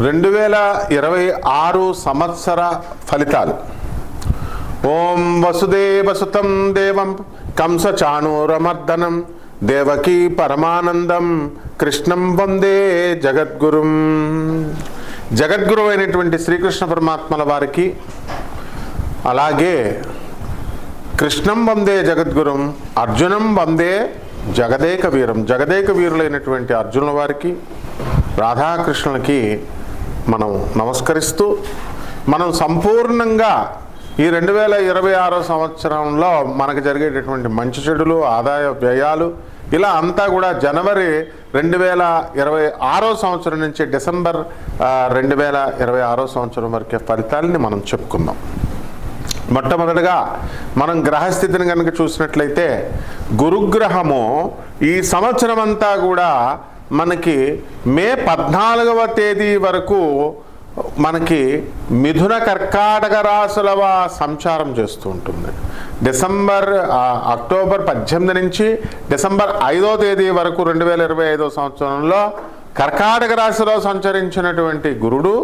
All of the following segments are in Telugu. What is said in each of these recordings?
2026 సంవత్సర ఫలితాలు. ఓం వసుదేవసుతం దేవం కంసచాణూరమర్దనం దేవకీ పరమానందం కృష్ణం వందే జగద్గురుం. జగద్గురు అయినటువంటి శ్రీకృష్ణ పరమాత్మల వారికి, అలాగే కృష్ణం వందే జగద్గురుం, అర్జునం వందే జగదేక వీరం, జగదేక వీరులైనటువంటి అర్జునుల వారికి, రాధాకృష్ణులకి మనం నమస్కరిస్తూ, మనం సంపూర్ణంగా ఈ 2026 సంవత్సరంలో మనకు జరిగేటటువంటి మంచి చెడులు, ఆదాయ వ్యయాలు, ఇలా అంతా కూడా జనవరి 2026 సంవత్సరం నుంచి డిసెంబర్ 2026 సంవత్సరం వరకే ఫలితాలని మనం చెప్పుకుందాం. మొట్టమొదటిగా మనం గ్రహస్థితిని కనుక చూసినట్లయితే, గురుగ్రహము ఈ సంవత్సరం అంతా కూడా మనకి మే 14వ తేదీ వరకు మనకి మిథున కర్కాటక రాశుల సంచారం చేస్తూ ఉంటుంది. అక్టోబర్ 18 నుంచి డిసెంబర్ 5వ తేదీ వరకు 2025 సంవత్సరంలో కర్కాటక రాశిలో సంచరించినటువంటి గురుడు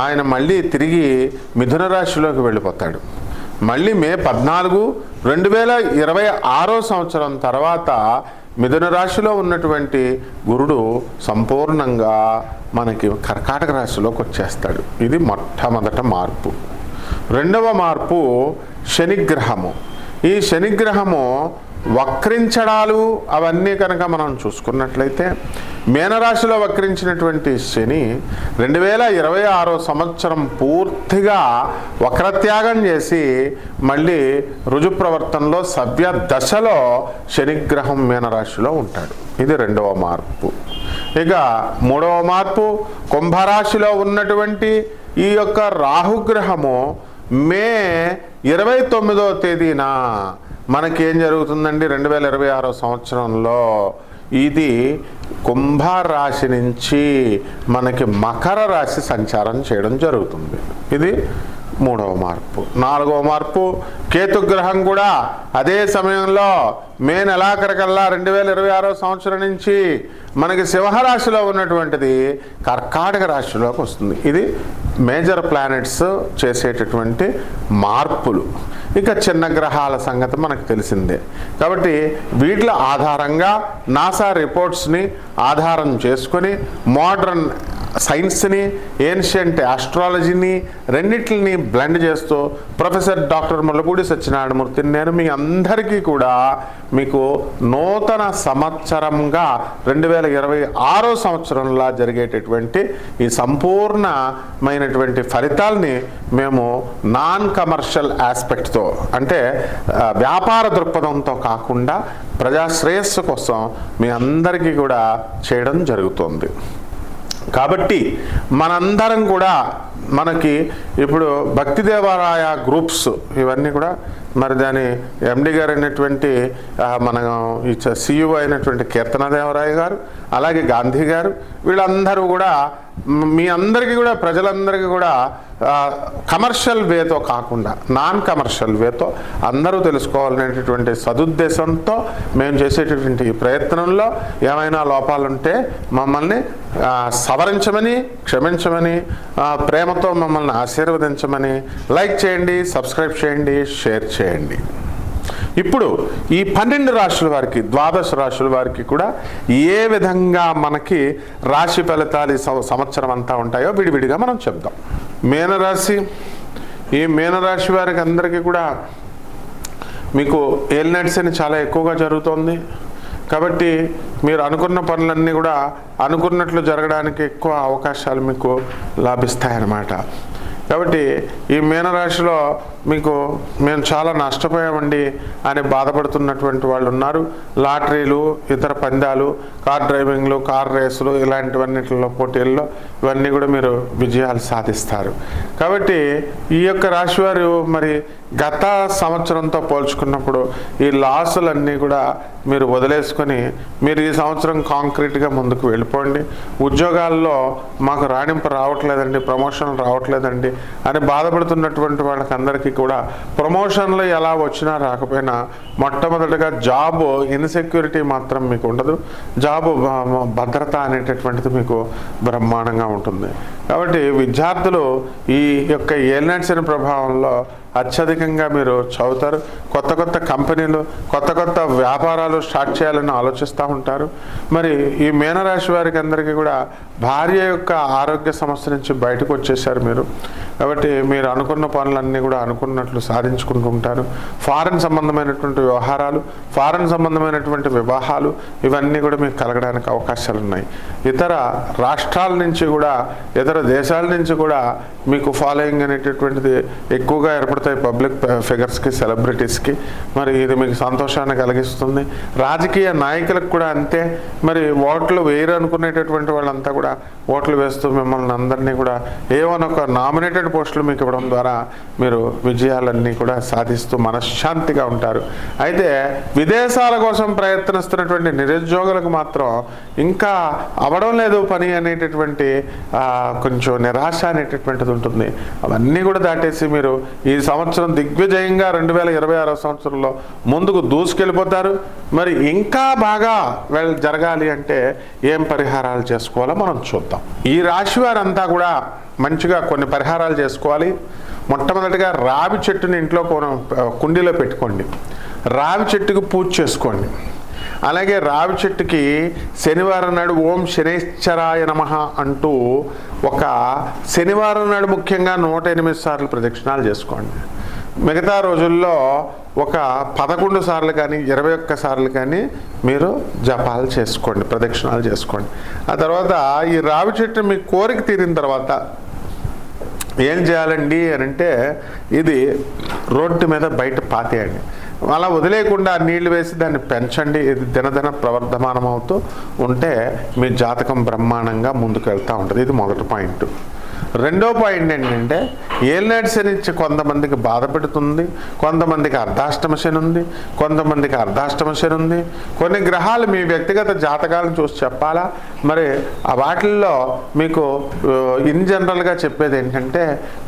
ఆయన మళ్ళీ తిరిగి మిథున రాశిలోకి వెళ్ళిపోతాడు. మళ్ళీ మే 14, 2026 సంవత్సరం తర్వాత మిథున రాశిలో ఉన్నటువంటి గురుడు సంపూర్ణంగా మనకి కర్కాటక రాశిలోకి వచ్చేస్తాడు. ఇది మొట్టమొదట మార్పు. రెండవ మార్పు శనిగ్రహము. ఈ శనిగ్రహము వక్రించడాలు అవన్నీ కనుక మనం చూసుకున్నట్లయితే, మీనరాశిలో వక్రించినటువంటి శని 2026 సంవత్సరం పూర్తిగా వక్రత్యాగం చేసి మళ్ళీ రుజుప్రవర్తనలో సవ్య దశలో శనిగ్రహం మీనరాశిలో ఉంటాడు. ఇది రెండవ మార్పు. ఇక మూడవ మార్పు, కుంభరాశిలో ఉన్నటువంటి ఈ యొక్క రాహుగ్రహము మే 29వ తేదీన మనకేం జరుగుతుందండి, 2026 సంవత్సరంలో ఇది కుంభరాశి నుంచి మనకి మకర రాశి సంచారం చేయడం జరుగుతుంది. ఇది మూడవ మార్పు. నాలుగవ మార్పు, కేతుగ్రహం కూడా అదే సమయంలో మే నెలాఖరికల్లా 2026 సంవత్సరం నుంచి మనకి సింహరాశిలో ఉన్నటువంటిది కర్కాటక రాశిలోకి వస్తుంది. ఇది మేజర్ ప్లానెట్స్ చేసేటటువంటి మార్పులు. ఇక చిన్న గ్రహాల సంగతి మనకు తెలిసిందే. కాబట్టి వీటి ఆధారంగా నాసా రిపోర్ట్స్ని ఆధారం చేసుకొని మోడర్న్ సైన్స్ని, ఏన్షియంట్ ఆస్ట్రాలజీని రెండింటిని బ్లెండ్ చేస్తూ ప్రొఫెసర్ డాక్టర్ ముల్లపూడి సత్యనారాయణమూర్తిని నేను మీ అందరికీ కూడా మీకు నూతన సంవత్సరంగా 2026 సంవత్సరంలో జరిగేటటువంటి ఈ సంపూర్ణమైనటువంటి ఫలితాలని మేము నాన్ కమర్షియల్ ఆస్పెక్ట్తో, అంటే వ్యాపార దృక్పథంతో కాకుండా ప్రజాశ్రేయస్సు కోసం మీ అందరికీ కూడా చేయడం జరుగుతుంది. కాబట్టి మనందరం కూడా మనకి ఇప్పుడు భక్తి దేవాలయ గ్రూప్స్ ఇవన్నీ కూడా, మరి దాని ఎండి గారు అయినటువంటి మన సిఇఓ అయినటువంటి కీర్తనదేవరాయ గారు, అలాగే గాంధీ గారు, వీళ్ళందరూ కూడా మీ అందరికీ కూడా, ప్రజలందరికీ కూడా కమర్షియల్ వేతో కాకుండా నాన్ కమర్షియల్ వేతో అందరూ తెలుసుకోవాలనేటటువంటి సదుద్దేశంతో మేము చేసేటటువంటి ఈ ప్రయత్నంలో ఏమైనా లోపాలుంటే మమ్మల్ని సవరించమని, క్షమించమని, ప్రేమతో మమ్మల్ని ఆశీర్వదించమని, లైక్ చేయండి, సబ్స్క్రైబ్ చేయండి, షేర్ చేయండి. ఇప్పుడు ఈ 12 రాశుల వారికి, ద్వాదశ రాశుల వారికి కూడా ఏ విధంగా మనకి రాశి ఫలితాలు సంవత్సరం అంతా ఉంటాయో విడివిడిగా మనం చెప్దాం. మీనరాశి, ఈ మీనరాశి వారికి అందరికీ కూడా మీకు ఏలినాటి శని చాలా ఎక్కువగా జరుగుతోంది. కాబట్టి మీరు అనుకున్న పనులన్నీ కూడా అనుకున్నట్లు జరగడానికి ఎక్కువ అవకాశాలు మీకు లభిస్తాయన్నమాట. కాబట్టి ఈ మీనరాశిలో మీకు మేము చాలా నష్టపోయామండి అని బాధపడుతున్నటువంటి వాళ్ళు ఉన్నారు. లాటరీలు, ఇతర పందాలు, కార్ డ్రైవింగ్లు, కార్ రేసులు, ఇలాంటివన్నిటిలో పోటీల్లో ఇవన్నీ కూడా మీరు విజయాలు సాధిస్తారు. కాబట్టి ఈ యొక్క రాశివారు మరి గత సంవత్సరంతో పోల్చుకున్నప్పుడు ఈ లాసులన్నీ కూడా మీరు వదిలేసుకొని మీరు ఈ సంవత్సరం కాంక్రీట్గా ముందుకు వెళ్ళిపోండి. ఉద్యోగాల్లో మాకు రాణింపు రావట్లేదండి, ప్రమోషన్లు రావట్లేదండి అని బాధపడుతున్నటువంటి వాళ్ళకందరికీ కూడా ప్రమోషన్లు ఎలా వచ్చినా రాకపోయినా మొట్టమొదటిగా జాబ్ ఇన్సెక్యూరిటీ మాత్రం మీకు ఉండదు, జాబ్ భద్రత అనేటటువంటిది మీకు బ్రహ్మాండంగా ఉంటుంది. కాబట్టి విద్యార్థులు ఈ యొక్క ఏలినాటి శని ప్రభావంలో అత్యధికంగా మీరు చదువుతారు. కొత్త కొత్త కంపెనీలు, కొత్త కొత్త వ్యాపారాలు స్టార్ట్ చేయాలని ఆలోచిస్తూ ఉంటారు. మరి ఈ మీనరాశి వారికి అందరికీ కూడా భార్య యొక్క ఆరోగ్య సమస్య నుంచి బయటకు వచ్చేసారు మీరు. కాబట్టి మీరు అనుకున్న పనులన్నీ కూడా అనుకున్నట్లు సాధించుకుంటూ ఉంటారు. ఫారెన్ సంబంధమైనటువంటి వ్యవహారాలు, ఫారెన్ సంబంధమైనటువంటి వివాహాలు ఇవన్నీ కూడా మీకు కలగడానికి అవకాశాలు ఉన్నాయి. ఇతర రాష్ట్రాల నుంచి కూడా, ఇతర దేశాల నుంచి కూడా మీకు ఫాలోయింగ్ అనేటటువంటిది ఎక్కువగా ఏర్పడతాయి పబ్లిక్ ఫిగర్స్కి, సెలబ్రిటీస్కి. మరి ఇది మీకు సంతోషాన్ని కలిగిస్తుంది. రాజకీయ నాయకులకు కూడా అంతే. మరి ఓట్లు వేయరు అనుకునేటటువంటి వాళ్ళంతా కూడా ఓట్లు వేస్తూ మిమ్మల్ని అందరినీ కూడా ఏవనొక నామినేటెడ్ పోస్టులు మీకు ఇవ్వడం ద్వారా మీరు విజయాలన్నీ కూడా సాధిస్తూ మనశ్శాంతిగా ఉంటారు. అయితే విదేశాల కోసం ప్రయత్నిస్తున్నటువంటి నిరుద్యోగులకు మాత్రం ఇంకా అవడం లేదు పని అనేటటువంటి కొంచెం నిరాశ అనేటటువంటిది ఉంటుంది. అవన్నీ కూడా దాటేసి మీరు ఈ సంవత్సరం దిగ్విజయంగా 2026 సంవత్సరంలో ముందుకు దూసుకెళ్ళిపోతారు. మరి ఇంకా బాగా జరగాలి అంటే ఏం పరిహారాలు చేసుకోవాలో మనం చూద్దాం. ఈ రాశి వారంతా కూడా మంచిగా కొన్ని పరిహారాలు చేసుకోవాలి. మొట్టమొదటిగా రావి చెట్టుని ఇంట్లో కుండీలో పెట్టుకోండి. రావి చెట్టుకు పూజ చేసుకోండి. అలాగే రావి చెట్టుకి శనివారం నాడు ఓం శనేశ్వరాయ నమః అంటూ ఒక శనివారం నాడు ముఖ్యంగా 108 సార్లు ప్రదక్షిణాలు చేసుకోండి. మిగతా రోజుల్లో ఒక 11 సార్లు కానీ 21 సార్లు కానీ మీరు జపాలు చేసుకోండి, ప్రదక్షిణాలు చేసుకోండి. ఆ తర్వాత ఈ రావి చెట్టు మీ కోరిక తీరిన తర్వాత ఏం చేయాలండి అని అంటే ఇది రోడ్డు మీద బయట పాతేయండి. అలా వదిలేయకుండా నీళ్లు వేసి దాన్ని పెంచండి. ఇది దినదిన ప్రవర్ధమానం అవుతూ ఉంటే మీ జాతకం బ్రహ్మాండంగా ముందుకు వెళ్తూ ఉంటుంది. ఇది మొదటి పాయింట్. రెండో పాయింట్ ఏంటంటే ఏలినాటి శని కొంతమందికి బాధ పెడుతుంది, కొంతమందికి అర్ధాష్టమ శని ఉంది, కొంతమందికి అర్ధాష్టమ శని ఉంది. కొన్ని గ్రహాలు మీ వ్యక్తిగత జాతకాలను చూసి చెప్పాలా. మరి ఆ వాటిల్లో మీకు ఇన్ జనరల్గా చెప్పేది ఏంటంటే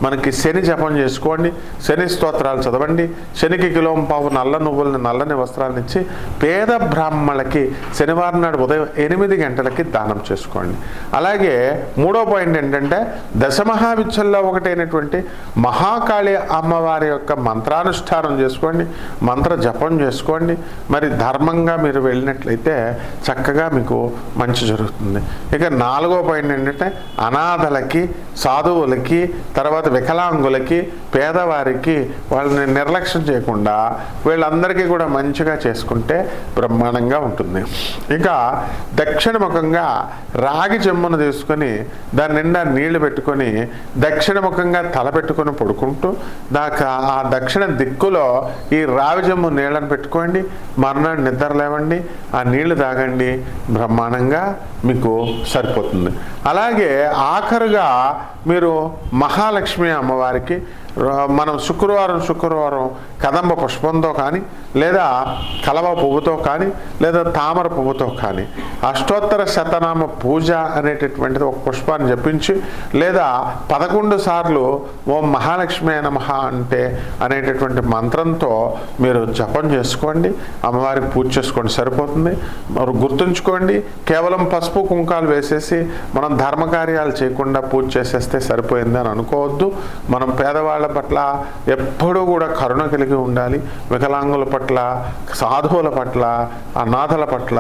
మనకి శని జపం చేసుకోండి, శని స్తోత్రాలు చదవండి, శనికి కిలోంపావు నల్ల నువ్వులని నల్లని వస్త్రాలను ఇచ్చి పేద బ్రాహ్మణులకి శనివారం నాడు ఉదయం 8 గంటలకి దానం చేసుకోండి. అలాగే మూడో పాయింట్ ఏంటంటే దశమహావిద్యల్లో ఒకటైనటువంటి మహాకాళి అమ్మవారి యొక్క మంత్రానుష్ఠానం చేసుకోండి, మంత్ర జపం చేసుకోండి. మరి ధర్మంగా మీరు వెళ్ళినట్లయితే చక్కగా మీకు మంచి జరుగుతుంది. ఇక నాలుగో పాయింట్ ఏంటంటే అనాథలకి, సాధువులకి, తర్వాత వికలాంగులకి, పేదవారికి వాళ్ళని నిర్లక్ష్యం చేయకుండా వీళ్ళందరికీ కూడా మంచిగా చేసుకుంటే బ్రహ్మాండంగా ఉంటుంది. ఇక దక్షిణముఖంగా రాగి చెమ్మును తీసుకొని దాని నిండా నీళ్లు పెట్టుకొని దక్షిణముఖంగా తల పెట్టుకొని పడుకుంటూ ఆ దక్షిణ దిక్కులో ఈ రావి జమ్ము నీళ్ళని పెట్టుకోండి. మర్నాడు నిద్ర లేవండి, ఆ నీళ్లు తాగండి, బ్రహ్మాండంగా మీకు సరిపోతుంది. అలాగే ఆఖరుగా మీరు మహాలక్ష్మి అమ్మవారికి మనం శుక్రవారం కదంబ పుష్పంతో కానీ, లేదా కలవ పువ్వుతో కానీ, లేదా తామర పువ్వుతో కానీ అష్టోత్తర శతనామ పూజ అనేటటువంటిది ఒక పుష్పాన్ని జపించి, లేదా 11 సార్లు ఓం మహాలక్ష్మి నమః అంటే అనేటటువంటి మంత్రంతో మీరు జపం చేసుకోండి, అమ్మవారికి పూజ చేసుకోండి, సరిపోతుంది. మరి గుర్తుంచుకోండి, కేవలం పసుపు కుంకాలు వేసేసి మనం ధర్మకార్యాలు చేయకుండా పూజ చేసేస్తే సరిపోయింది అని అనుకోవద్దు. మనం పేదవాళ్ళ పట్ల ఎప్పుడూ కూడా కరుణ కలిగి ఉండాలి. వికలాంగుల పట్ల, సాధువుల పట్ల, అనాథల పట్ల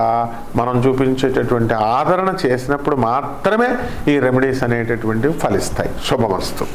మనం చూపించేటటువంటి ఆదరణ చేసినప్పుడు మాత్రమే ఈ రెమెడీస్ అనేటటువంటివి ఫలిస్తాయి. శుభమస్తు.